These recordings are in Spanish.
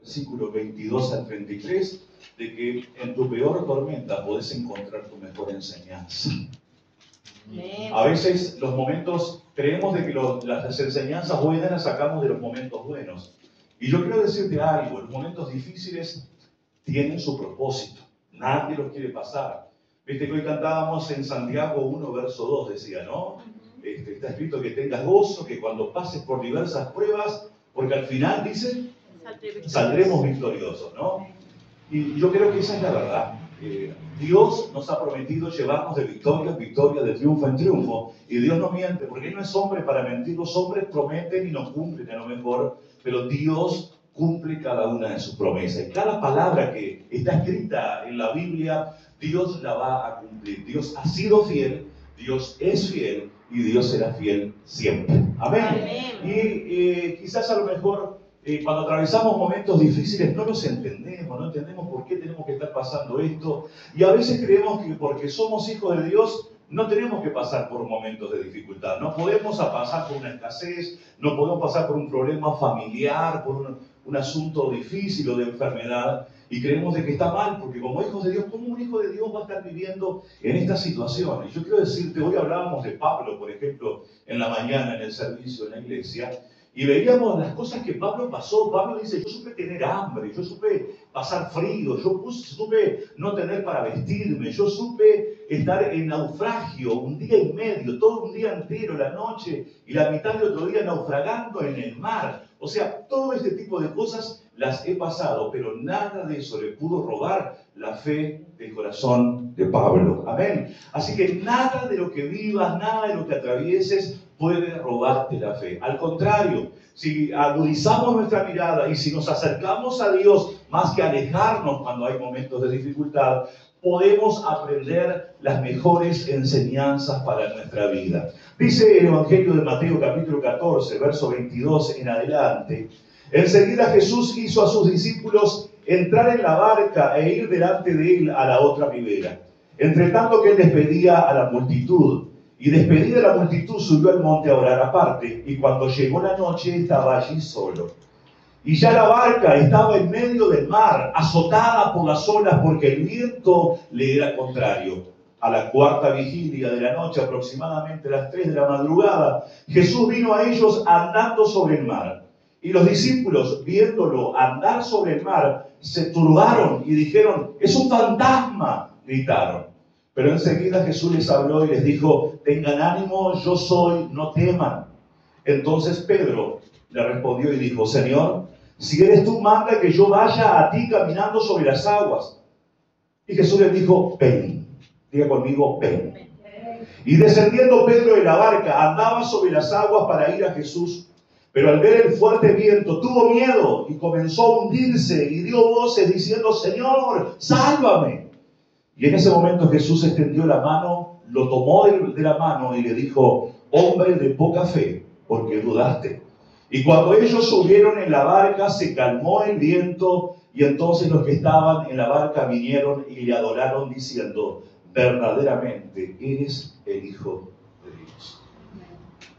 versículos 22 al 33, de que en tu peor tormenta podés encontrar tu mejor enseñanza. A veces los momentos, creemos de que las enseñanzas buenas las sacamos de los momentos buenos. Y yo quiero decirte algo, los momentos difíciles tienen su propósito. Nadie los quiere pasar. Viste que hoy cantábamos en Santiago 1, verso 2, decía, ¿no? Está escrito que tengas gozo, que cuando pases por diversas pruebas, porque al final, dice, saldremos victoriosos, ¿no? Y yo creo que esa es la verdad. Dios nos ha prometido llevarnos de victoria en victoria, de triunfo en triunfo, y Dios no miente, porque Él no es hombre para mentir. Los hombres prometen y no cumplen a lo mejor, pero Dios cumple cada una de sus promesas. Y cada palabra que está escrita en la Biblia, Dios la va a cumplir. Dios ha sido fiel, Dios es fiel y Dios será fiel siempre. Amén. Amén. Y quizás a lo mejor cuando atravesamos momentos difíciles no los entendemos, no entendemos por qué tenemos que estar pasando esto. Y a veces creemos que porque somos hijos de Dios no tenemos que pasar por momentos de dificultad. No podemos pasar por una escasez, no podemos pasar por un problema familiar, por un asunto difícil o de enfermedad. Y creemos de que está mal, porque como hijos de Dios, ¿cómo un hijo de Dios va a estar viviendo en estas situaciones? Yo quiero decirte, hoy hablábamos de Pablo, por ejemplo, en la mañana en el servicio en la iglesia, y veíamos las cosas que Pablo pasó. Pablo dice, yo supe tener hambre, yo supe pasar frío, yo supe no tener para vestirme, yo supe estar en naufragio un día y medio, todo un día entero, la noche y la mitad de otro día naufragando en el mar. O sea, todo este tipo de cosas las he pasado, pero nada de eso le pudo robar la fe del corazón de Pablo. Amén. Así que nada de lo que vivas, nada de lo que atravieses puede robarte la fe. Al contrario, si agudizamos nuestra mirada y si nos acercamos a Dios más que alejarnos cuando hay momentos de dificultad, podemos aprender las mejores enseñanzas para nuestra vida. Dice el Evangelio de Mateo capítulo 14, verso 22 en adelante: enseguida Jesús hizo a sus discípulos entrar en la barca e ir delante de él a la otra ribera, entre tanto que él despedía a la multitud. Y despedida la multitud, subió al monte a orar aparte, y cuando llegó la noche estaba allí solo. Y ya la barca estaba en medio del mar, azotada por las olas, porque el viento le era contrario. A la cuarta vigilia de la noche, aproximadamente a las 3 de la madrugada, Jesús vino a ellos andando sobre el mar. Y los discípulos, viéndolo andar sobre el mar, se turbaron y dijeron, ¡es un fantasma!, gritaron. Pero enseguida Jesús les habló y les dijo, tengan ánimo, yo soy, no teman. Entonces Pedro le respondió y dijo, Señor, si eres tú, manda que yo vaya a ti caminando sobre las aguas. Y Jesús les dijo, ven. Diga conmigo, ven. Y descendiendo Pedro de la barca, andaba sobre las aguas para ir a Jesús. Pero al ver el fuerte viento, tuvo miedo y comenzó a hundirse y dio voces diciendo, Señor, sálvame. Y en ese momento Jesús extendió la mano, lo tomó de la mano y le dijo, hombre de poca fe, ¿por qué dudaste? Y cuando ellos subieron en la barca, se calmó el viento, y entonces los que estaban en la barca vinieron y le adoraron diciendo, verdaderamente eres el Hijo de Dios.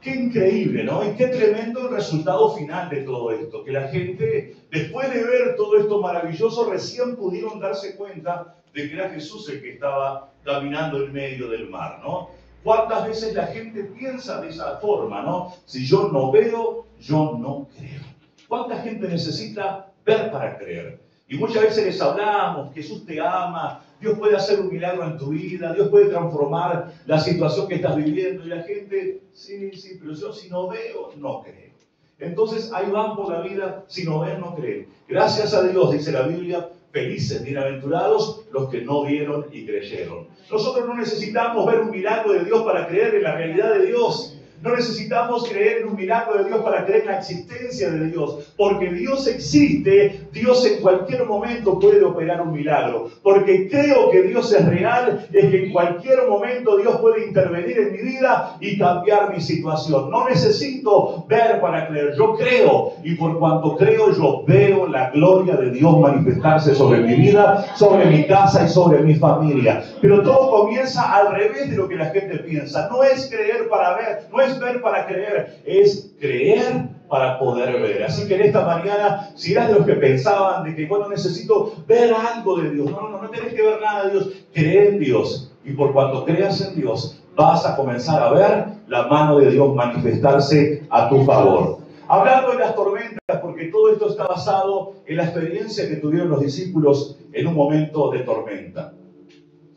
Qué increíble, ¿no? Y qué tremendo el resultado final de todo esto, que la gente, después de ver todo esto maravilloso, recién pudieron darse cuenta de que era Jesús el que estaba caminando en medio del mar, ¿no? ¿Cuántas veces la gente piensa de esa forma, ¿no? Si yo no veo, yo no creo. ¿Cuánta gente necesita ver para creer? Y muchas veces les hablamos, Jesús te ama, Dios puede hacer un milagro en tu vida, Dios puede transformar la situación que estás viviendo. Y la gente, sí, pero yo si no veo, no creo. Entonces ahí van por la vida, si no ven, no creen. Gracias a Dios, dice la Biblia, felices, bienaventurados los que no vieron y creyeron. Nosotros no necesitamos ver un milagro de Dios para creer en la realidad de Dios. No necesitamos creer en un milagro de Dios para creer en la existencia de Dios. Porque Dios existe, Dios en cualquier momento puede operar un milagro. Porque creo que Dios es real, es que en cualquier momento Dios puede intervenir en mi vida y cambiar mi situación. No necesito ver para creer, yo creo. Y por cuanto creo, yo veo la gloria de Dios manifestarse sobre mi vida, sobre mi casa y sobre mi familia. Pero todo comienza al revés de lo que la gente piensa. No es creer para ver, no es ver para creer, es creer para poder ver. Así que en esta mañana, si eras de los que pensaban de que, bueno, necesito ver algo de Dios. No tenés que ver nada de Dios. Cree en Dios. Y por cuanto creas en Dios, vas a comenzar a ver la mano de Dios manifestarse a tu favor. Hablando de las tormentas, porque todo esto está basado en la experiencia que tuvieron los discípulos en un momento de tormenta.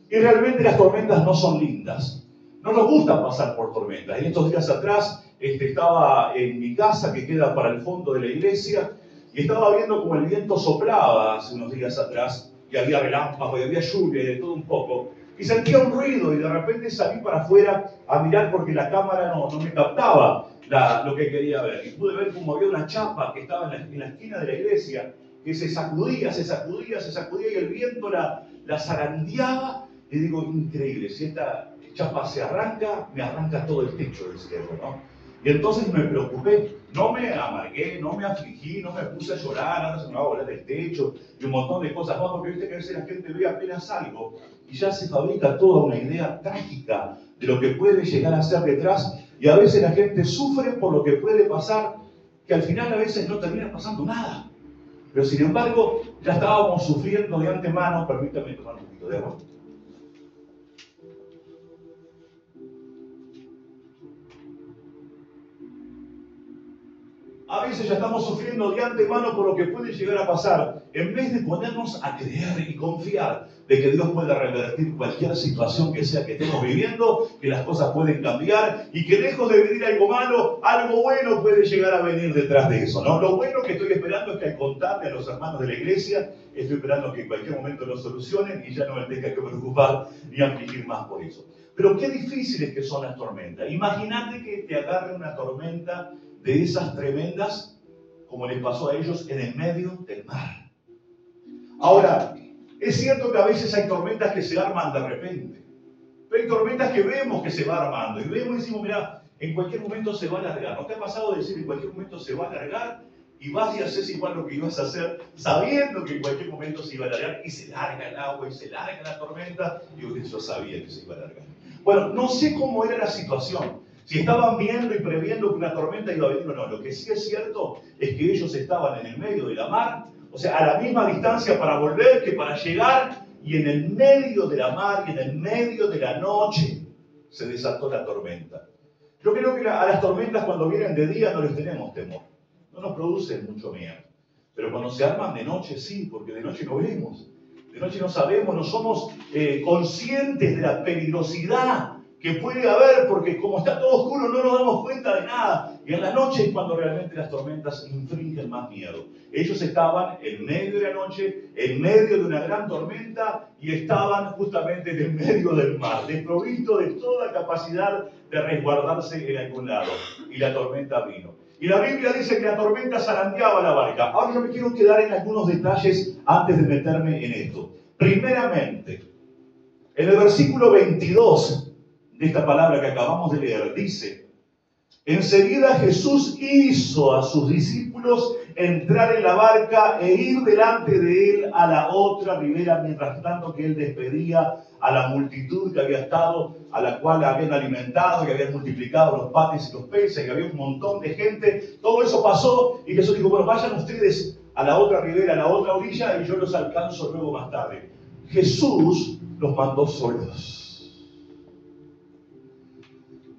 Y realmente las tormentas no son lindas. No nos gusta pasar por tormentas. En estos días atrás estaba en mi casa, que queda para el fondo de la iglesia, y estaba viendo como el viento soplaba hace unos días atrás, y había relámpagos, y había lluvia, y de todo un poco. Y sentía un ruido, y de repente salí para afuera a mirar porque la cámara no me captaba lo que quería ver. Y pude ver como había una chapa que estaba en la esquina de la iglesia, que se sacudía, y el viento la zarandeaba. Y digo, increíble, si esta chapa se arranca, me arranca todo el techo del cielo, ¿no? Y entonces me preocupé, no me amargué, no me afligí, no me puse a llorar, ahora se me va a volar el techo y un montón de cosas más, porque viste que a veces la gente ve apenas algo y ya se fabrica toda una idea trágica de lo que puede llegar a ser detrás, y a veces la gente sufre por lo que puede pasar, que al final a veces no termina pasando nada. Pero sin embargo, ya estábamos sufriendo de antemano. Permítame tomar un poquito de agua. A veces ya estamos sufriendo de antemano por lo que puede llegar a pasar, en vez de ponernos a creer y confiar de que Dios puede revertir cualquier situación que sea que estemos viviendo, que las cosas pueden cambiar y que lejos de venir algo malo, algo bueno puede llegar a venir detrás de eso, ¿no? Lo bueno que estoy esperando es que al contarle a los hermanos de la iglesia, estoy esperando que en cualquier momento lo solucionen y ya no me tenga que preocupar ni afligir más por eso. Pero qué difíciles que son las tormentas. Imagínate que te agarre una tormenta de esas tremendas, como les pasó a ellos en el medio del mar. Ahora, es cierto que a veces hay tormentas que se arman de repente, pero hay tormentas que vemos que se va armando, y vemos y decimos, mira, en cualquier momento se va a alargar. ¿No te ha pasado de decir en cualquier momento se va a alargar? Y vas y haces igual lo que ibas a hacer, sabiendo que en cualquier momento se iba a alargar, y se larga el agua, y se larga la tormenta, y yo sabía que se iba a alargar. Bueno, no sé cómo era la situación, si estaban viendo y previendo que una tormenta iba a venir o no. Lo que sí es cierto es que ellos estaban en el medio de la mar, o sea, a la misma distancia para volver que para llegar, y en el medio de la mar y en el medio de la noche se desató la tormenta. Yo creo que a las tormentas cuando vienen de día no les tenemos temor, no nos producen mucho miedo, pero cuando se arman de noche sí, porque de noche no vemos, de noche no sabemos, no somos conscientes de la peligrosidad que puede haber, porque como está todo oscuro no nos damos cuenta de nada. Y en la noche es cuando realmente las tormentas infringen más miedo. Ellos estaban en medio de la noche, en medio de una gran tormenta, y estaban justamente en el medio del mar, desprovisto de toda capacidad de resguardarse en algún lado. Y la tormenta vino. Y la Biblia dice que la tormenta zarandeaba la barca. Ahora yo me quiero quedar en algunos detalles antes de meterme en esto. Primeramente, en el versículo 22 de esta palabra que acabamos de leer, dice: enseguida Jesús hizo a sus discípulos entrar en la barca e ir delante de él a la otra ribera, mientras tanto que él despedía a la multitud que había estado, a la cual habían alimentado, que habían multiplicado los panes y los peces, que había un montón de gente. Todo eso pasó y Jesús dijo, bueno, vayan ustedes a la otra ribera, a la otra orilla, y yo los alcanzo luego más tarde. Jesús los mandó solos.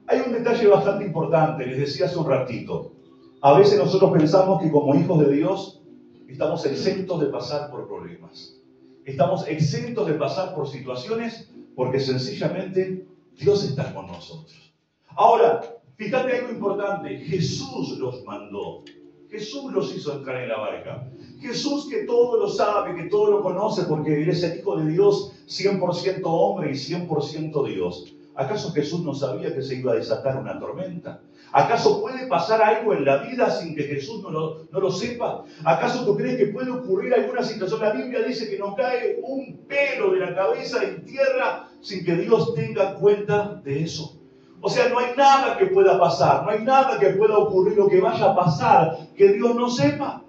Hay un detalle bastante importante, les decía hace un ratito. A veces nosotros pensamos que como hijos de Dios estamos exentos de pasar por problemas. Estamos exentos de pasar por situaciones porque sencillamente Dios está con nosotros. Ahora, fíjate algo importante. Jesús los mandó. Jesús los hizo entrar en la barca. Jesús, que todo lo sabe, que todo lo conoce, porque Él es el Hijo de Dios, 100% hombre y 100% Dios. ¿Acaso Jesús no sabía que se iba a desatar una tormenta? ¿Acaso puede pasar algo en la vida sin que Jesús no lo sepa? ¿Acaso tú crees que puede ocurrir alguna situación? La Biblia dice que no cae un pelo de la cabeza en tierra sin que Dios tenga cuenta de eso. O sea, no hay nada que pueda pasar, no hay nada que pueda ocurrir o que vaya a pasar que Dios no sepa.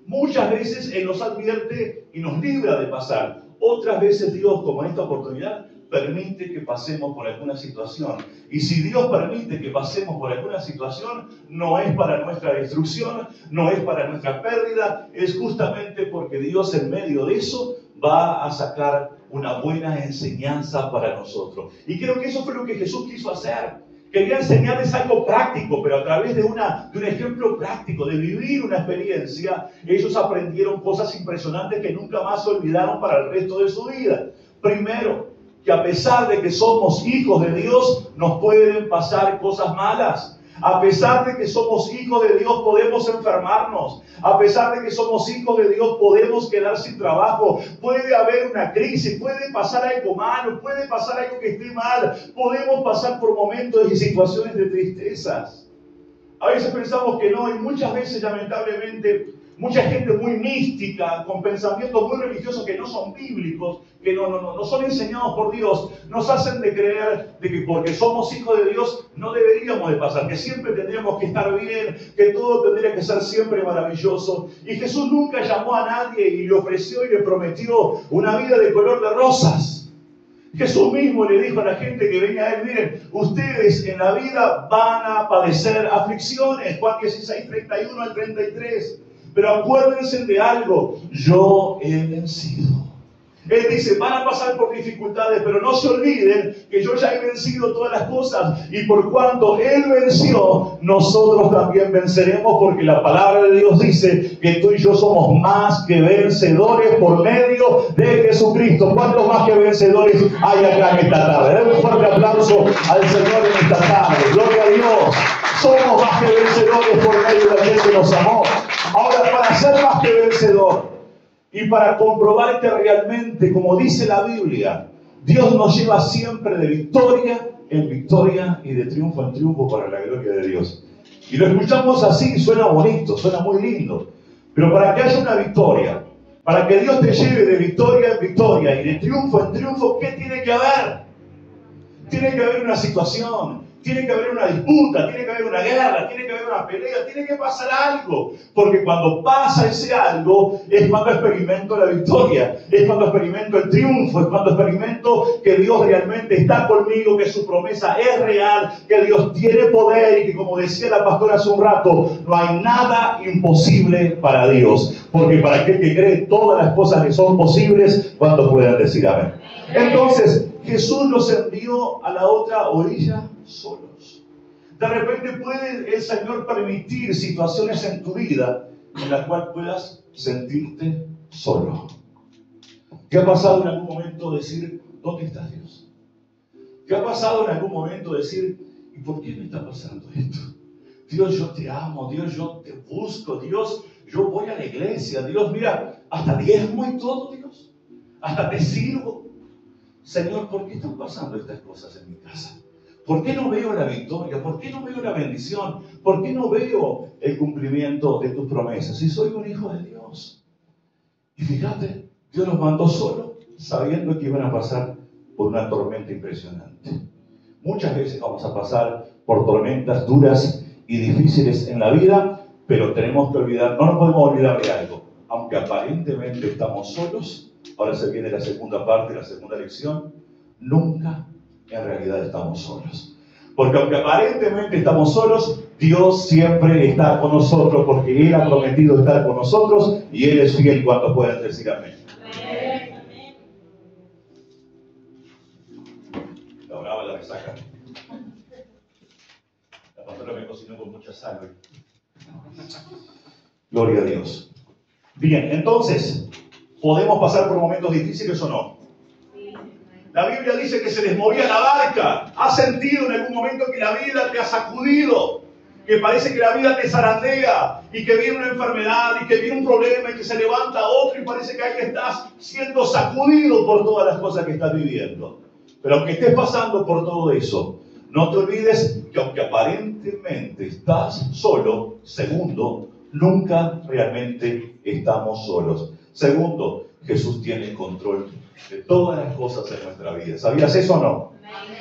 Muchas veces Él nos advierte y nos libra de pasar. Otras veces Dios, como en esta oportunidad, permite que pasemos por alguna situación. Y si Dios permite que pasemos por alguna situación, no es para nuestra destrucción, no es para nuestra pérdida, es justamente porque Dios en medio de eso va a sacar una buena enseñanza para nosotros. Y creo que eso fue lo que Jesús quiso hacer. Quería enseñarles algo práctico, pero a través de un ejemplo práctico, de vivir una experiencia, ellos aprendieron cosas impresionantes que nunca más se olvidaron para el resto de su vida. Primero, que a pesar de que somos hijos de Dios, nos pueden pasar cosas malas. A pesar de que somos hijos de Dios, podemos enfermarnos. A pesar de que somos hijos de Dios, podemos quedar sin trabajo. Puede haber una crisis, puede pasar algo malo, puede pasar algo que esté mal. Podemos pasar por momentos y situaciones de tristezas. A veces pensamos que no, y muchas veces, lamentablemente, mucha gente muy mística, con pensamientos muy religiosos que no son bíblicos, que no son enseñados por Dios, nos hacen de creer de que porque somos hijos de Dios no deberíamos de pasar, que siempre tendríamos que estar bien, que todo tendría que ser siempre maravilloso. Y Jesús nunca llamó a nadie y le ofreció y le prometió una vida de color de rosas. Jesús mismo le dijo a la gente que venía a él, miren, ustedes en la vida van a padecer aflicciones. Juan 16, 31 al 33. Pero acuérdense de algo, yo he vencido. Él dice, van a pasar por dificultades, pero no se olviden que yo ya he vencido todas las cosas. Y por cuanto Él venció, nosotros también venceremos, porque la palabra de Dios dice que tú y yo somos más que vencedores por medio de Jesucristo. ¿Cuántos más que vencedores hay acá en esta tarde? Den un fuerte aplauso al Señor en esta tarde. Gloria a Dios. Somos más que vencedores por medio de aquel que nos amó. Ahora, para ser más que vencedor y para comprobar que realmente, como dice la Biblia, Dios nos lleva siempre de victoria en victoria y de triunfo en triunfo para la gloria de Dios. Y lo escuchamos así, suena bonito, suena muy lindo. Pero para que haya una victoria, para que Dios te lleve de victoria en victoria y de triunfo en triunfo, ¿qué tiene que haber? Tiene que haber una situación. Tiene que haber una disputa, tiene que haber una guerra, tiene que haber una pelea, tiene que pasar algo. Porque cuando pasa ese algo, es cuando experimento la victoria, es cuando experimento el triunfo, es cuando experimento que Dios realmente está conmigo, que su promesa es real, que Dios tiene poder y que, como decía la pastora hace un rato, no hay nada imposible para Dios. Porque para aquel que cree, todas las cosas que son posibles, cuando puedan decir amén. Entonces, Jesús los envió a la otra orilla solos. De repente puede el Señor permitir situaciones en tu vida en las cuales puedas sentirte solo. ¿Te ha pasado en algún momento decir, ¿dónde está Dios? ¿Te ha pasado en algún momento decir, ¿y por qué me está pasando esto? Dios, yo te amo, Dios, yo te busco, Dios, yo voy a la iglesia, Dios, mira, hasta diezmo y todo, Dios, hasta te sirvo. Señor, ¿por qué están pasando estas cosas en mi casa? ¿Por qué no veo la victoria? ¿Por qué no veo la bendición? ¿Por qué no veo el cumplimiento de tus promesas? Si soy un hijo de Dios. Y fíjate, Dios los mandó solo, sabiendo que iban a pasar por una tormenta impresionante. Muchas veces vamos a pasar por tormentas duras y difíciles en la vida, pero tenemos que olvidar, no nos podemos olvidar de algo. Aunque aparentemente estamos solos, ahora se viene la segunda parte, la segunda lección, nunca en realidad estamos solos. Porque aunque aparentemente estamos solos, Dios siempre está con nosotros, porque Él ha prometido estar con nosotros y Él es fiel cuando puedan decir amén. La brava la resaca. La pastora me cocinó con mucha sal. Gloria a Dios. Bien, entonces, ¿podemos pasar por momentos difíciles o no? La Biblia dice que se les movía la barca. ¿Has sentido en algún momento que la vida te ha sacudido? Que parece que la vida te zarandea y que viene una enfermedad y que viene un problema y que se levanta otro y parece que ahí estás siendo sacudido por todas las cosas que estás viviendo. Pero aunque estés pasando por todo eso, no te olvides que aunque aparentemente estás solo, segundo, nunca realmente estamos solos. Segundo, Jesús tiene control de todas las cosas en nuestra vida. ¿Sabías eso o no?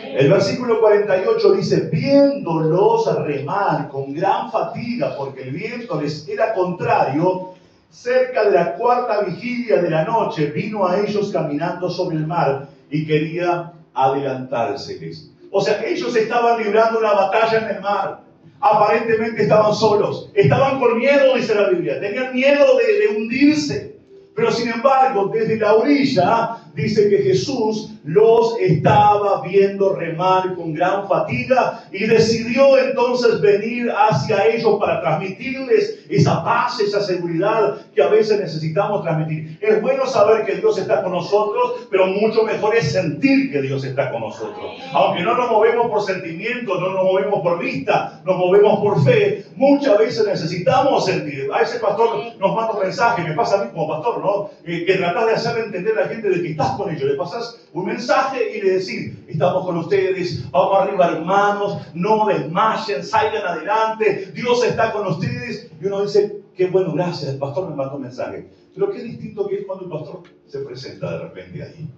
El versículo 48 dice, viéndolos remar con gran fatiga, porque el viento les era contrario, cerca de la cuarta vigilia de la noche, vino a ellos caminando sobre el mar y quería adelantárseles. O sea, ellos estaban librando una batalla en el mar. Aparentemente estaban solos. Estaban con miedo, dice la Biblia. Tenían miedo de hundirse. Pero sin embargo, desde la orilla, dice que Jesús los estaba viendo remar con gran fatiga y decidió entonces venir hacia ellos para transmitirles esa paz, esa seguridad que a veces necesitamos transmitir. Es bueno saber que Dios está con nosotros, pero mucho mejor es sentir que Dios está con nosotros. Aunque no nos movemos por sentimientos, no nos movemos por vista, nos movemos por fe, muchas veces necesitamos sentir. A ese pastor nos manda un mensaje, me pasa a mí como pastor, ¿no? Que tratás de hacerle entender a la gente de que estás con ellos. Le pasás un mensaje y le decís, estamos con ustedes, vamos arriba hermanos, no desmayen, salgan adelante, Dios está con ustedes. Y uno dice, qué bueno, gracias, el pastor me mandó un mensaje. Pero qué distinto que es cuando el pastor se presenta de repente ahí,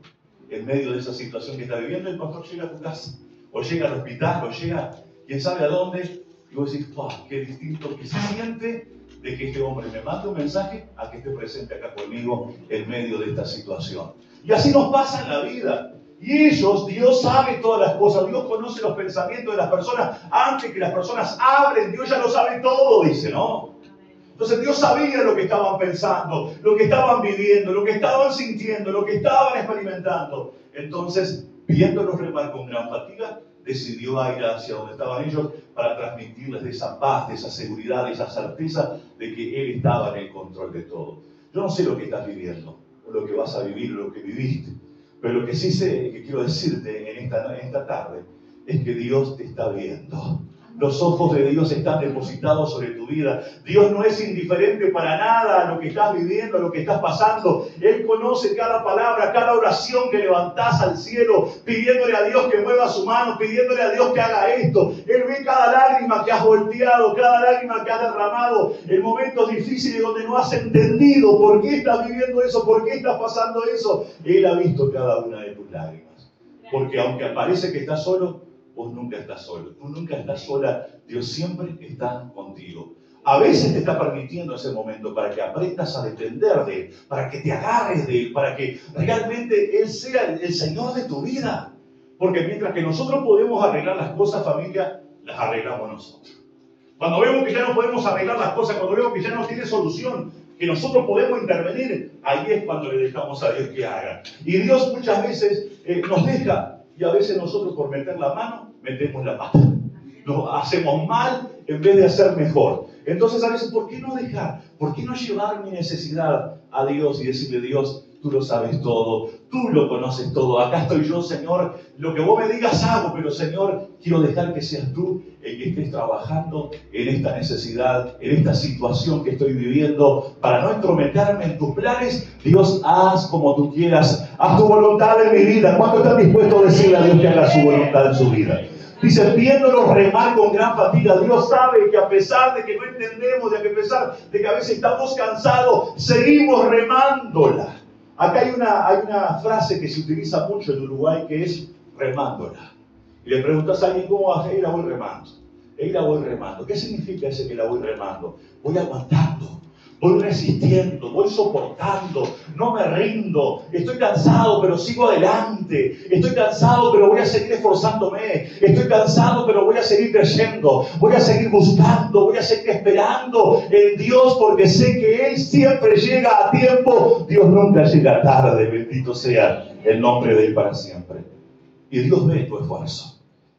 en medio de esa situación que está viviendo. El pastor llega a tu casa, o llega al hospital, o llega quién sabe a dónde, y vos decís, wow, qué distinto que se siente de que este hombre me mande un mensaje a que esté presente acá conmigo en medio de esta situación. Y así nos pasa en la vida. Y ellos, Dios sabe todas las cosas, Dios conoce los pensamientos de las personas antes que las personas hablen. Dios ya lo sabe todo, dice, ¿no? Entonces Dios sabía lo que estaban pensando, lo que estaban viviendo, lo que estaban sintiendo, lo que estaban experimentando. Entonces, viéndolos remar con gran fatiga, decidió ir hacia donde estaban ellos para transmitirles de esa paz, de esa seguridad, de esa certeza de que Él estaba en el control de todo. Yo no sé lo que estás viviendo, o lo que vas a vivir, o lo que viviste, pero lo que sí sé, que quiero decirte en esta tarde, es que Dios te está viendo. Los ojos de Dios están depositados sobre tu vida. Dios no es indiferente para nada a lo que estás viviendo, a lo que estás pasando. Él conoce cada palabra, cada oración que levantás al cielo, pidiéndole a Dios que mueva su mano, pidiéndole a Dios que haga esto. Él ve cada lágrima que has volteado, cada lágrima que has derramado, en momentos difíciles donde no has entendido por qué estás viviendo eso, por qué estás pasando eso. Él ha visto cada una de tus lágrimas. Porque aunque parece que estás solo, vos nunca estás solo, tú nunca estás sola, Dios siempre está contigo. A veces te está permitiendo ese momento para que aprendas a depender de Él, para que te agarres de Él, para que realmente Él sea el Señor de tu vida. Porque mientras que nosotros podemos arreglar las cosas, familia, las arreglamos nosotros. Cuando vemos que ya no podemos arreglar las cosas, cuando vemos que ya no tiene solución, que nosotros podemos intervenir, ahí es cuando le dejamos a Dios que haga. Y Dios muchas veces nos deja. Y a veces nosotros por meter la mano, metemos la pata. Nos hacemos mal en vez de hacer mejor. Entonces a veces, ¿por qué no dejar? ¿Por qué no llevar mi necesidad a Dios y decirle, Dios, tú lo sabes todo, tú lo conoces todo, acá estoy yo, Señor, lo que vos me digas hago, pero Señor, quiero dejar que seas tú el que estés trabajando en esta necesidad, en esta situación que estoy viviendo, para no entrometerme en tus planes. Dios, haz como tú quieras, haz tu voluntad en mi vida. ¿Cuánto están dispuestos a decirle a Dios que haga su voluntad en su vida? Dice, viéndolos remar con gran fatiga. Dios sabe que a pesar de que no entendemos, de que a pesar de que a veces estamos cansados, seguimos remándola. Acá hay una frase que se utiliza mucho en Uruguay, que es remándola. Y le preguntas a alguien, ¿cómo vas? La voy remando. La voy remando. ¿Qué significa ese que la voy remando? Voy aguantando, voy resistiendo, voy soportando, no me rindo. Estoy cansado, pero sigo adelante. Estoy cansado, pero voy a seguir esforzándome. Estoy cansado, pero voy a seguir creyendo. Voy a seguir buscando, voy a seguir esperando en Dios, porque sé que Él siempre llega a tiempo. Dios nunca llega tarde. Bendito sea el nombre de Él para siempre. Y Dios ve tu esfuerzo.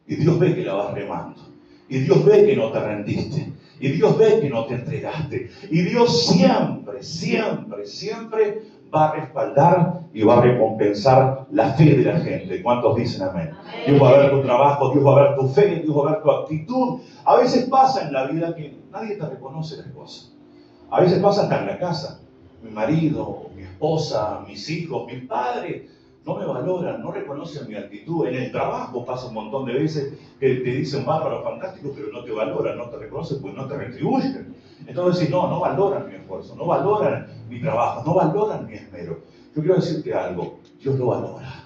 Y Dios ve que la vas remando. Y Dios ve que no te rendiste. Y Dios ve que no te entregaste. Y Dios siempre, siempre, siempre va a respaldar y va a recompensar la fe de la gente. ¿Cuántos dicen amén? Amén. Dios va a ver tu trabajo, Dios va a ver tu fe, Dios va a ver tu actitud. A veces pasa en la vida que nadie te reconoce las cosas. A veces pasa hasta en la casa. Mi marido, mi esposa, mis hijos, mi padre no me valoran, no reconocen mi actitud. En el trabajo pasa un montón de veces que te dicen bárbaro, fantástico, pero no te valoran, no te reconocen, pues no te retribuyen. Entonces no valoran mi esfuerzo, no valoran mi trabajo, no valoran mi esmero. Yo quiero decirte algo, Dios lo valora,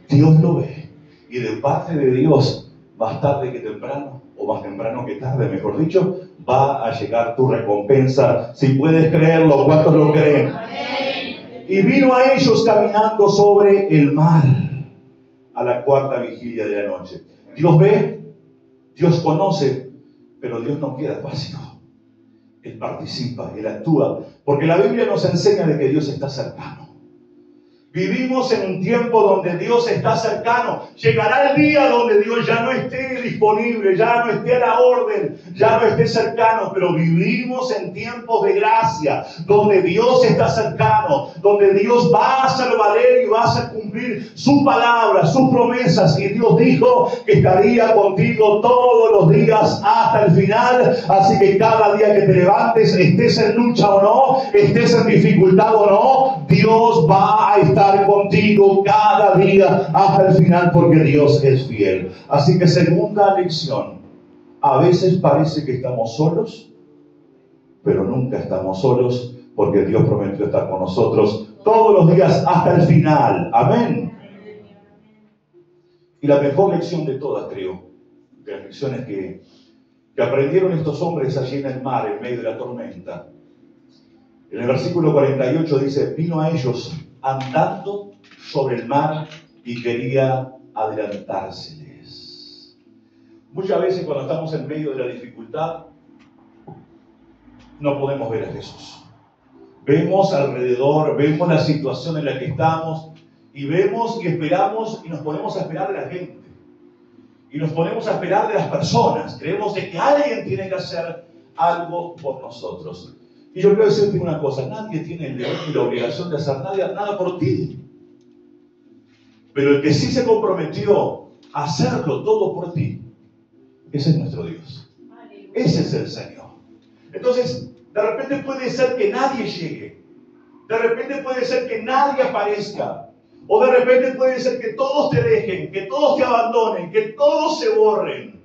Dios lo ve. Y de parte de Dios, más tarde que temprano, o más temprano que tarde, mejor dicho, va a llegar tu recompensa. Si puedes creerlo, ¿cuántos lo creen? Y vino a ellos caminando sobre el mar. a la cuarta vigilia de la noche. Dios ve, Dios conoce, pero Dios no queda pasivo. Él participa, Él actúa, porque la Biblia nos enseña de que Dios está cercano. Vivimos en un tiempo donde Dios está cercano. Llegará el día donde Dios ya no esté disponible, ya no esté a la orden, ya no esté cercano, pero vivimos en tiempos de gracia, donde Dios está cercano, donde Dios va a hacer valer y va a hacer cumplir su palabra, sus promesas. Y Dios dijo que estaría contigo todos los días hasta el final. Así que cada día que te levantes, estés en lucha o no, estés en dificultad o no, Dios va a estar contigo cada día hasta el final, porque Dios es fiel. Así que segunda lección: a veces parece que estamos solos, pero nunca estamos solos, porque Dios prometió estar con nosotros todos los días hasta el final. Amén. Y la mejor lección de todas, creo, de las lecciones que aprendieron estos hombres allí en el mar, en medio de la tormenta. En el versículo 48 dice: vino a ellos andando sobre el mar y quería adelantárseles. Muchas veces cuando estamos en medio de la dificultad, no podemos ver a Jesús. Vemos alrededor, vemos la situación en la que estamos, y vemos y esperamos y nos ponemos a esperar de la gente. Y nos ponemos a esperar de las personas. Creemos de que alguien tiene que hacer algo por nosotros. Y yo quiero decirte una cosa: nadie tiene el deber y la obligación de hacer nada por ti. Pero el que sí se comprometió a hacerlo todo por ti, ese es nuestro Dios. Ese es el Señor. Entonces, de repente puede ser que nadie llegue. De repente puede ser que nadie aparezca. O de repente puede ser que todos te dejen, que todos te abandonen, que todos se borren.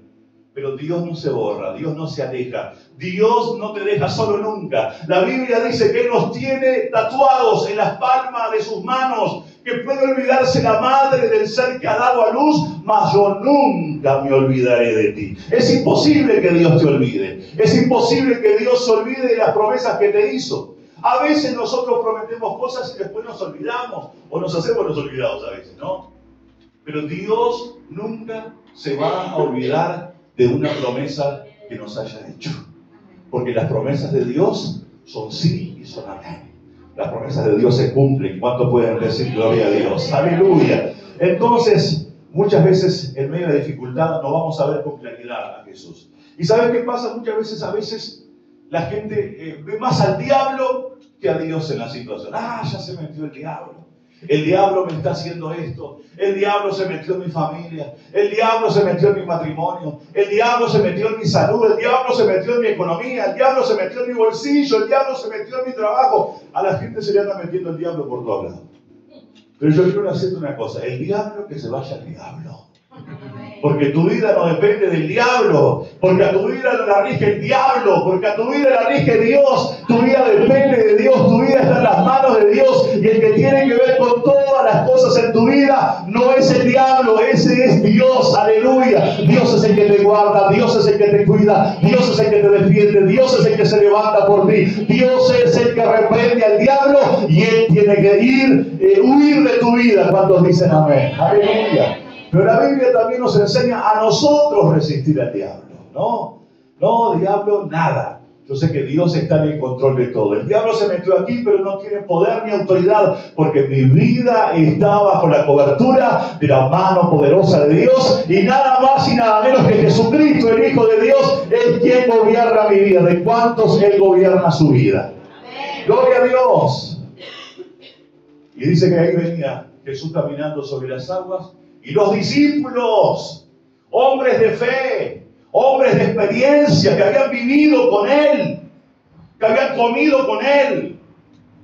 Pero Dios no se borra, Dios no se aleja, Dios no te deja solo nunca. La Biblia dice que Él nos tiene tatuados en las palmas de sus manos, que puede olvidarse la madre del ser que ha dado a luz, mas yo nunca me olvidaré de ti. Es imposible que Dios te olvide, es imposible que Dios se olvide de las promesas que te hizo. A veces nosotros prometemos cosas y después nos olvidamos, o nos hacemos los olvidados a veces, ¿no? Pero Dios nunca se va a olvidar de una promesa que nos haya hecho. Porque las promesas de Dios son sí y son amén. Las promesas de Dios se cumplen. ¿Cuánto pueden decir gloria a Dios? ¡Aleluya! Entonces, muchas veces en medio de dificultad no vamos a ver con claridad a Jesús. ¿Y sabes qué pasa? Muchas veces, a veces, la gente ve más al diablo que a Dios en la situación. ¡Ah, ya se metió el diablo! El diablo me está haciendo esto. El diablo se metió en mi familia. El diablo se metió en mi matrimonio. El diablo se metió en mi salud. El diablo se metió en mi economía. El diablo se metió en mi bolsillo. El diablo se metió en mi trabajo. A la gente se le anda metiendo el diablo por todos lados. Pero yo quiero decirte una cosa: el diablo, que se vaya al diablo. Porque tu vida no depende del diablo, porque a tu vida no la rige el diablo, porque a tu vida la rige Dios. Tu vida depende de Dios, tu vida está en las manos de Dios, y el que tiene que ver con todas las cosas en tu vida no es el diablo, ese es Dios. Aleluya. Dios es el que te guarda, Dios es el que te cuida, Dios es el que te defiende, Dios es el que se levanta por ti, Dios es el que reprende al diablo, y Él tiene que huir de tu vida. ¿Cuántos dicen amén? Aleluya. Pero la Biblia también nos enseña a nosotros resistir al diablo. No, diablo, nada. Yo sé que Dios está en el control de todo. El diablo se metió aquí, pero no tiene poder ni autoridad, porque mi vida está bajo la cobertura de la mano poderosa de Dios, y nada más y nada menos que Jesucristo, el Hijo de Dios, es quien gobierna mi vida. ¿De cuántos Él gobierna su vida? Amén. Gloria a Dios. Y dice que ahí venía Jesús caminando sobre las aguas, y los discípulos, hombres de fe, hombres de experiencia, que habían vivido con Él, que habían comido con Él,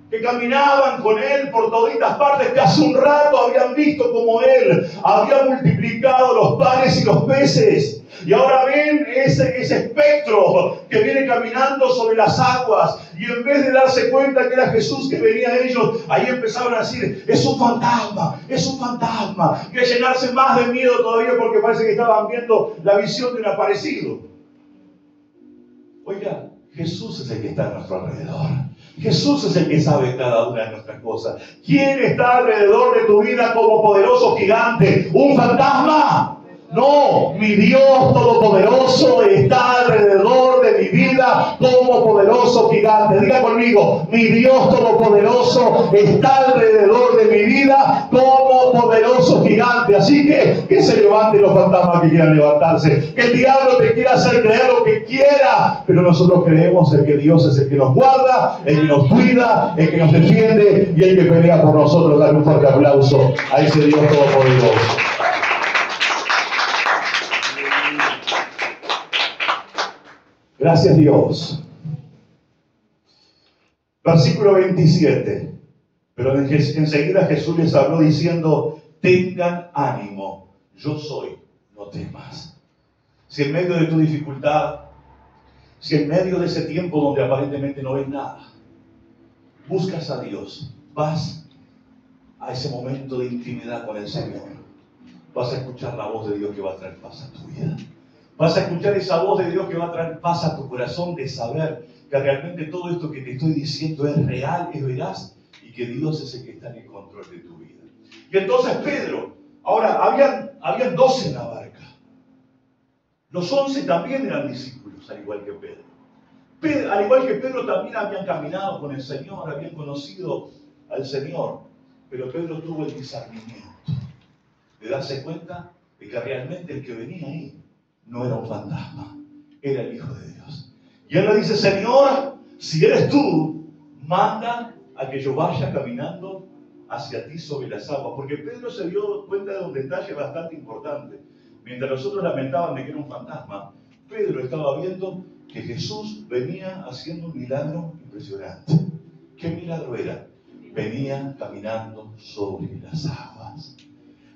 que caminaban con Él por toditas partes, que hace un rato habían visto como Él había multiplicado los panes y los peces. Y ahora ven ese espectro que viene caminando sobre las aguas, y en vez de darse cuenta que era Jesús que venía a ellos, ahí empezaron a decir: es un fantasma, es un fantasma. Que llenarse más de miedo todavía, porque parece que estaban viendo la visión de un aparecido. Oiga, Jesús es el que está a nuestro alrededor. Jesús es el que sabe cada una de nuestras cosas. ¿Quién está alrededor de tu vida como poderoso gigante? ¿Un fantasma? No, mi Dios Todopoderoso está alrededor de mi vida como poderoso gigante. Diga conmigo, mi Dios Todopoderoso está alrededor de mi vida como poderoso gigante. Así que se levanten los fantasmas que quieran levantarse. Que el diablo te quiera hacer creer lo que quiera. Pero nosotros creemos en que Dios es el que nos guarda, el que nos cuida, el que nos defiende y el que pelea por nosotros. Dale un fuerte aplauso a ese Dios Todopoderoso. Gracias Dios. Versículo 27. Pero enseguida Jesús les habló diciendo, tengan ánimo, yo soy, no temas. Si en medio de tu dificultad, si en medio de ese tiempo donde aparentemente no ves nada, buscas a Dios, vas a ese momento de intimidad con el Señor, vas a escuchar la voz de Dios que va a traer paz a tu vida. Vas a escuchar esa voz de Dios que va a traer paz a tu corazón, de saber que realmente todo esto que te estoy diciendo es real, es veraz, y que Dios es el que está en el control de tu vida. Y entonces Pedro, ahora habían 12 en la barca. Los 11 también eran discípulos, al igual que Pedro. Al igual que Pedro, también habían caminado con el Señor, habían conocido al Señor. Pero Pedro tuvo el discernimiento de darse cuenta de que realmente el que venía ahí no era un fantasma, era el Hijo de Dios. Y él le dice, Señor, si eres tú, manda a que yo vaya caminando hacia ti sobre las aguas. Porque Pedro se dio cuenta de un detalle bastante importante. Mientras los otros lamentaban de que era un fantasma, Pedro estaba viendo que Jesús venía haciendo un milagro impresionante. ¿Qué milagro era? Venía caminando sobre las aguas.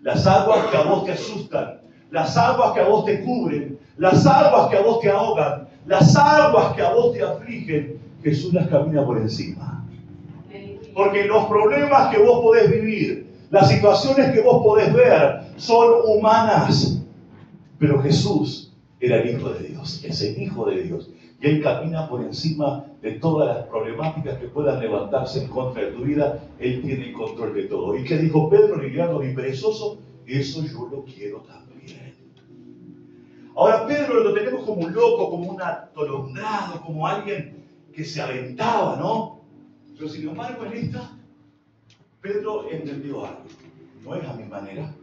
Las aguas que a vos te asustan, las aguas que a vos te cubren, las aguas que a vos te ahogan, las aguas que a vos te afligen, Jesús las camina por encima. Porque los problemas que vos podés vivir, las situaciones que vos podés ver, son humanas. Pero Jesús era el Hijo de Dios, es el Hijo de Dios. Y Él camina por encima de todas las problemáticas que puedan levantarse en contra de tu vida. Él tiene el control de todo. ¿Y qué dijo Pedro, liviano y perezoso? Eso yo lo quiero también. Ahora Pedro lo tenemos como un loco, como un atolondrado, como alguien que se aventaba, ¿no? Pero sin embargo en esta, Pedro entendió algo. No es a mi manera.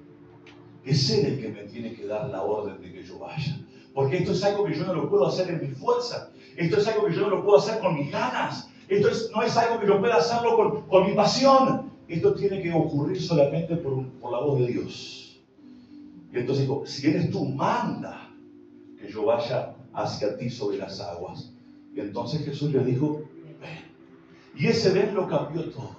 Es Él el que me tiene que dar la orden de que yo vaya. Porque esto es algo que yo no lo puedo hacer en mi fuerza. Esto es algo que yo no lo puedo hacer con mis ganas. Esto no es algo que yo pueda hacerlo con mi pasión. Esto tiene que ocurrir solamente por la voz de Dios. Y entonces dijo, si eres tú, manda que yo vaya hacia ti sobre las aguas. Y entonces Jesús le dijo, ven. Y ese ven lo cambió todo.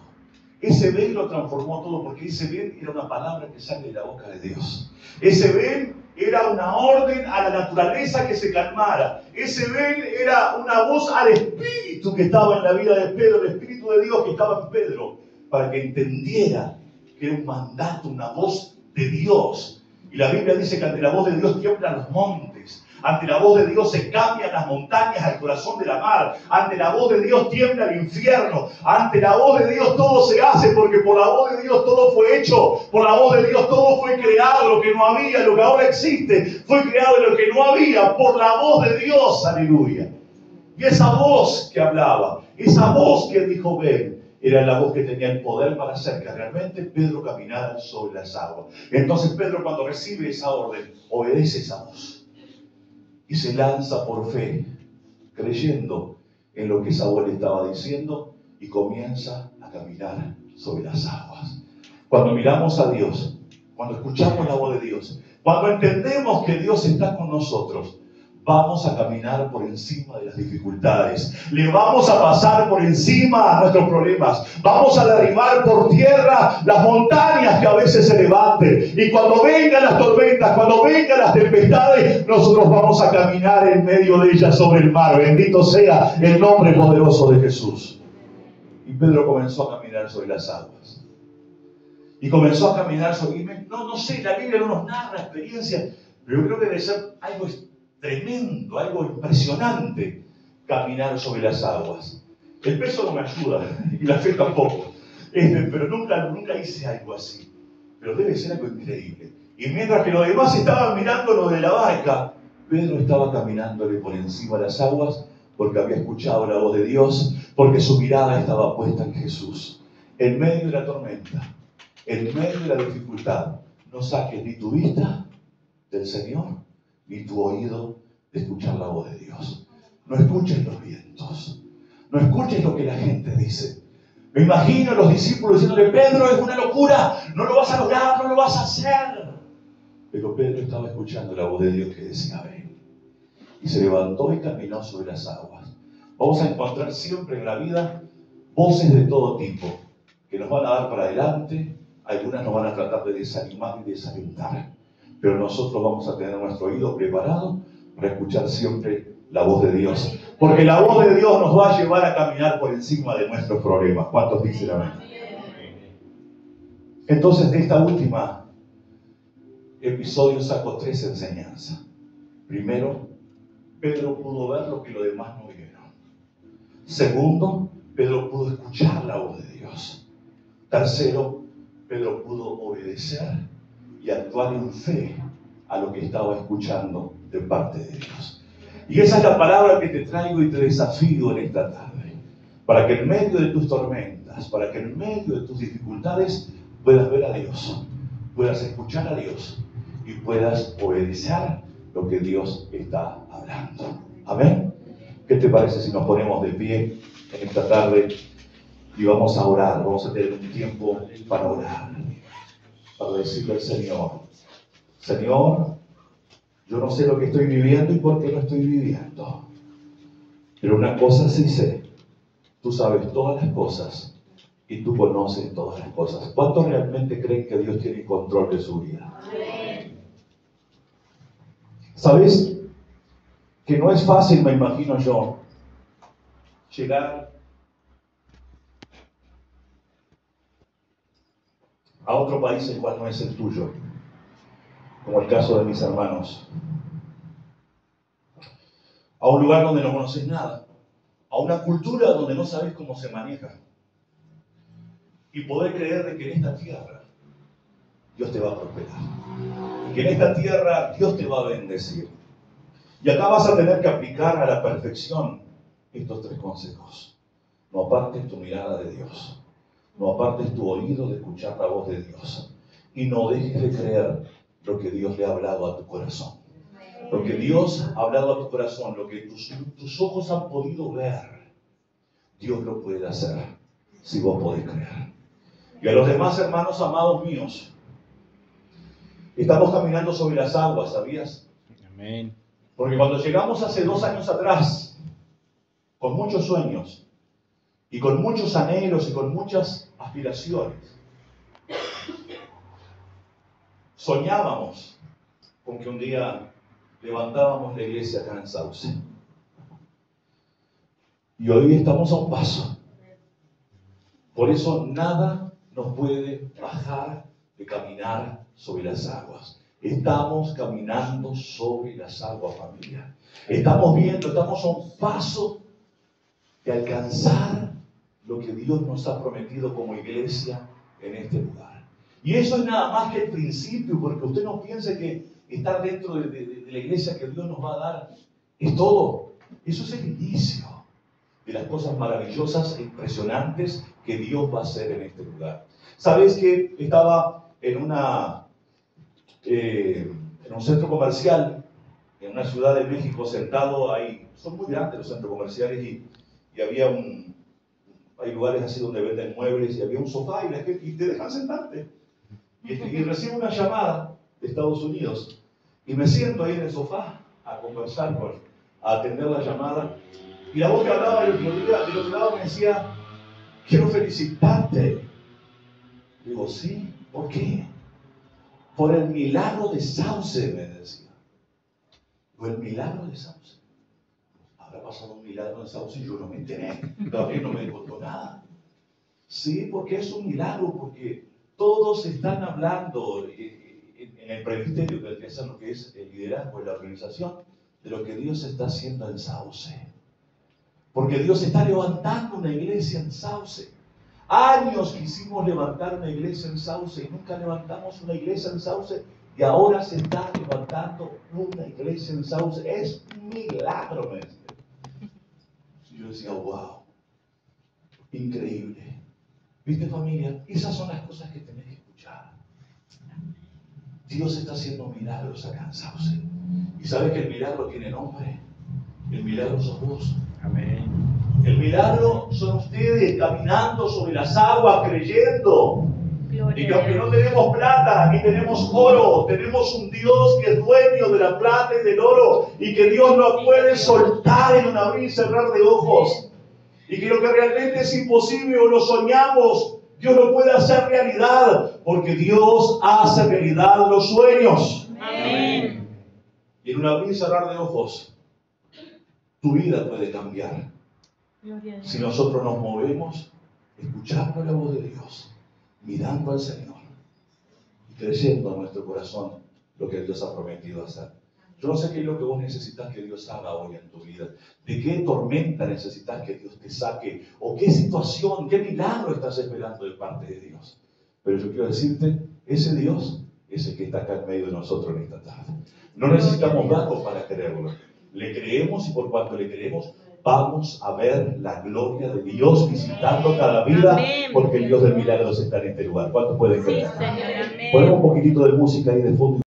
Ese ven lo transformó todo, porque ese ven era una palabra que sale de la boca de Dios. Ese ven era una orden a la naturaleza que se calmara. Ese ven era una voz al Espíritu que estaba en la vida de Pedro, el Espíritu de Dios que estaba en Pedro, para que entendiera que era un mandato, una voz de Dios. Y la Biblia dice que ante la voz de Dios tiemblan los montes. Ante la voz de Dios se cambian las montañas al corazón de la mar. Ante la voz de Dios tiembla el infierno. Ante la voz de Dios todo se hace, porque por la voz de Dios todo fue hecho. Por la voz de Dios todo fue creado. Lo que no había, lo que ahora existe, fue creado de lo que no había. Por la voz de Dios, aleluya. Y esa voz que hablaba, esa voz que dijo ven, era la voz que tenía el poder para hacer que realmente Pedro caminara sobre las aguas. Entonces Pedro, cuando recibe esa orden, obedece esa voz. Y se lanza por fe, creyendo en lo que esa voz le estaba diciendo, y comienza a caminar sobre las aguas. Cuando miramos a Dios, cuando escuchamos la voz de Dios, cuando entendemos que Dios está con nosotros, vamos a caminar por encima de las dificultades. Le vamos a pasar por encima a nuestros problemas. Vamos a derribar por tierra las montañas que a veces se levanten. Y cuando vengan las tormentas, cuando vengan las tempestades, nosotros vamos a caminar en medio de ellas sobre el mar. Bendito sea el nombre poderoso de Jesús. Y Pedro comenzó a caminar sobre las aguas. Y comenzó a caminar sobre... No sé, la Biblia no nos narra experiencias, pero yo creo que debe ser algo tremendo, algo impresionante, caminar sobre las aguas. El peso no me ayuda, y la fe tampoco. Pero nunca hice algo así. Pero debe ser algo increíble. Y mientras que los demás estaban mirando lo de la barca, Pedro estaba caminándole por encima de las aguas porque había escuchado la voz de Dios, porque su mirada estaba puesta en Jesús. En medio de la tormenta, en medio de la dificultad, no saques ni tu vista del Señor, ni tu oído de escuchar la voz de Dios. No escuches los vientos. No escuches lo que la gente dice. Me imagino a los discípulos diciéndole: Pedro, es una locura, no lo vas a lograr, no lo vas a hacer. Pero Pedro estaba escuchando la voz de Dios que decía: ven. Y se levantó y caminó sobre las aguas. Vamos a encontrar siempre en la vida voces de todo tipo, que nos van a dar para adelante, algunas nos van a tratar de desanimar y desalentar. Pero nosotros vamos a tener nuestro oído preparado para escuchar siempre la voz de Dios. Porque la voz de Dios nos va a llevar a caminar por encima de nuestros problemas. ¿Cuántos dicen amén? Entonces, de esta última episodio saco 3 enseñanzas. Primero, Pedro pudo ver lo que los demás no vieron. Segundo, Pedro pudo escuchar la voz de Dios. Tercero, Pedro pudo obedecer y actuar en fe a lo que estaba escuchando de parte de Dios. Y esa es la palabra que te traigo y te desafío en esta tarde. Para que en medio de tus tormentas, para que en medio de tus dificultades puedas ver a Dios, puedas escuchar a Dios y puedas obedecer lo que Dios está hablando. Amén. ¿Qué te parece si nos ponemos de pie en esta tarde y vamos a orar? Vamos a tener un tiempo para orar, para decirle al Señor: Señor, yo no sé lo que estoy viviendo y por qué lo estoy viviendo, pero una cosa sí sé: tú sabes todas las cosas y tú conoces todas las cosas. ¿Cuántos realmente creen que Dios tiene control de su vida? ¿Sabes? Que no es fácil, me imagino yo, llegar a otro país el cual no es el tuyo, como el caso de mis hermanos, a un lugar donde no conoces nada, a una cultura donde no sabes cómo se maneja, y poder creer de que en esta tierra Dios te va a prosperar, y que en esta tierra Dios te va a bendecir. Y acá vas a tener que aplicar a la perfección estos 3 consejos. No apartes tu mirada de Dios. No apartes tu oído de escuchar la voz de Dios. Y no dejes de creer lo que Dios le ha hablado a tu corazón. Lo que Dios ha hablado a tu corazón, lo que tus ojos han podido ver, Dios lo puede hacer si vos podés creer. Y a los demás hermanos amados míos, estamos caminando sobre las aguas, ¿sabías? Amén. Porque cuando llegamos hace 2 años atrás, con muchos sueños, y con muchos anhelos y con muchas aspiraciones, soñábamos con que un día levantábamos la iglesia acá en Sauce. Y hoy estamos a un paso. Por eso nada nos puede bajar de caminar sobre las aguas. Estamos caminando sobre las aguas, familia. Estamos a un paso de alcanzar lo que Dios nos ha prometido como iglesia en este lugar. Y eso es nada más que el principio, porque usted no piense que estar dentro de la iglesia que Dios nos va a dar es todo. Eso es el inicio de las cosas maravillosas e impresionantes que Dios va a hacer en este lugar. ¿Sabes que estaba en un centro comercial en una ciudad de México, sentado ahí? Son muy grandes los centros comerciales y había hay lugares así donde venden muebles y había un sofá y te dejan sentarte. Y recibo una llamada de Estados Unidos y me siento ahí en el sofá a conversar, a atender la llamada, y la voz que hablaba del otro lado me decía: quiero felicitarte. Digo: sí, ¿por qué? Por el milagro de Sauce, me decía. Por el milagro de Sauce. Habrá pasado un milagro en Sauce y yo no me enteré. Gabriel no me contó nada. Sí, porque es un milagro, porque todos están hablando en el presbiterio, que es lo que es el liderazgo de la organización, de lo que Dios está haciendo en Sauce. Porque Dios está levantando una iglesia en Sauce. Años quisimos levantar una iglesia en Sauce y nunca levantamos una iglesia en Sauce. Y ahora se está levantando una iglesia en Sauce. Es un milagro, me decía. Y yo decía, wow, increíble. ¿Viste, familia? Esas son las cosas que tenés que escuchar. Dios está haciendo milagros acá en Sauce. ¿Y sabes que el milagro tiene nombre? El milagro sos vos. Amén. El milagro son ustedes caminando sobre las aguas, creyendo. Y que aunque no tenemos plata ni tenemos oro, tenemos un Dios que es dueño de la plata y del oro, y que Dios nos puede soltar en un abrir y cerrar de ojos. Y que lo que realmente es imposible o lo soñamos, Dios lo puede hacer realidad, porque Dios hace realidad los sueños. Amén. Y en un abrir y cerrar de ojos, tu vida puede cambiar. Si nosotros nos movemos, escuchando la voz de Dios, mirando al Señor y creyendo en nuestro corazón lo que Dios ha prometido hacer. Yo no sé qué es lo que vos necesitas que Dios haga hoy en tu vida. ¿De qué tormenta necesitas que Dios te saque? ¿O qué situación, qué milagro estás esperando de parte de Dios? Pero yo quiero decirte, ese Dios es el que está acá en medio de nosotros en esta tarde. No necesitamos datos para creerlo. Le creemos y por cuanto le creemos, vamos a ver la gloria de Dios visitando cada vida, porque el Dios de milagros está en este lugar. ¿Cuántos pueden creer? Sí, Señor, amén. Ponemos un poquitito de música ahí de fondo.